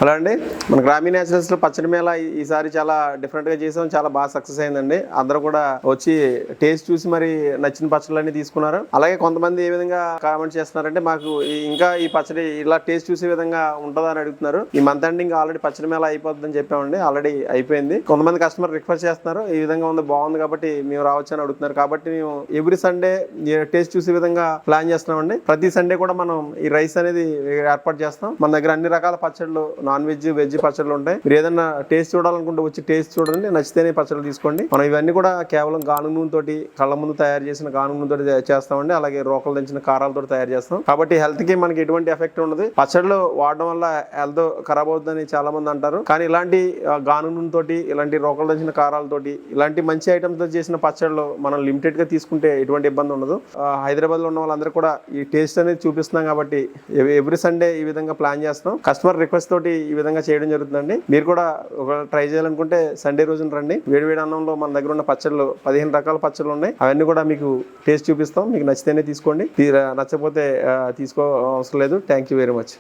Hello అండి, మన గ్రామీణ న్యాచురల్స్ లో పచ్చడి మేళ ఈసారి చాలా డిఫరెంట్ గా చేసాం. చాలా బాగా సక్సెస్ అయిందండి. అందరూ కూడా వచ్చి టేస్ట్ చూసి మరి నచ్చిన పచ్చళ్ళని తీసుకున్నారు. అలాగే కొంతమంది ఏ విధంగా కామెంట్ చేస్తున్నారంటే మాకు ఇంకా ఈ పచ్చడి ఇలా టేస్ట్ చూసే విధంగా ఉంటుందా అని అడుగుతున్నారు. ఈ మంత్ ఎండింగ్ ఆల్రెడీ పచ్చడి మేళ అయిపోతుందని చెప్పామండి. ఆల్రెడీ అయిపోయింది. కొంతమంది కస్టమర్ రిక్వెస్ట్ చేస్తున్నారు, ఈ విధంగా ఉంది బాగుంది కాబట్టి మేము రావచ్చు అని అడుగుతున్నారు. కాబట్టి మేము ఎవ్రీ సండే టేస్ట్ చూసే విధంగా ప్లాన్ చేస్తున్నామండి. ప్రతి సండే కూడా మనం ఈ రైస్ అనేది ఏర్పాటు చేస్తాం. మన దగ్గర అన్ని రకాల పచ్చళ్ళు, నాన్ వెజ్ వెజ్ పచ్చళ్ళు ఉంటాయి. మీరు ఏదైనా టేస్ట్ చూడాలనుకుంటే వచ్చి టేస్ట్ చూడండి, నచ్చితేనే పచ్చళ్ళు తీసుకోండి. మనం ఇవన్నీ కూడా కేవలం గానుగ నూనె తోటి, కళ్ళ ముందు తయారు చేసిన గానుగ నూనె తోటి చేస్తామండి. అలాగే రోకలు దంచిన కారాలతో తయారు చేస్తాం. కాబట్టి హెల్త్ కి మనకి ఎటువంటి ఎఫెక్ట్ ఉండదు. పచ్చళ్ళు వాడడం వల్ల హెల్త్ ఖరాబ్ అవుతుందని చాలా మంది అంటారు. కానీ ఇలాంటి గానుగ నూనె తోటి, ఇలాంటి రోకలు దంచిన కారాలతోటి, ఇలాంటి మంచి ఐటమ్స్ తో చేసిన పచ్చళ్ళు మనం లిమిటెడ్ గా తీసుకుంటే ఎటువంటి ఇబ్బంది ఉండదు. హైదరాబాద్ లో ఉన్న వాళ్ళందరూ కూడా ఈ టేస్ట్ అనేది చూపిస్తున్నాం కాబట్టి ఎవ్రీ సండే ఈ విధంగా ప్లాన్ చేస్తాం. కస్టమర్ రిక్వెస్ట్ తోటి ఈ విధంగా చేయడం జరుగుతుందండి. మీరు కూడా ఒక ట్రై చేయాలనుకుంటే సండే రోజున రండి. వేడి అన్నంలో మన దగ్గర ఉన్న పచ్చళ్ళు 15 రకాల పచ్చళ్ళు ఉన్నాయి. అవన్నీ కూడా మీకు టేస్ట్ చూపిస్తాం. మీకు నచ్చితేనే తీసుకోండి, నచ్చకపోతే తీసుకో అవసరం లేదు. Thank you very much.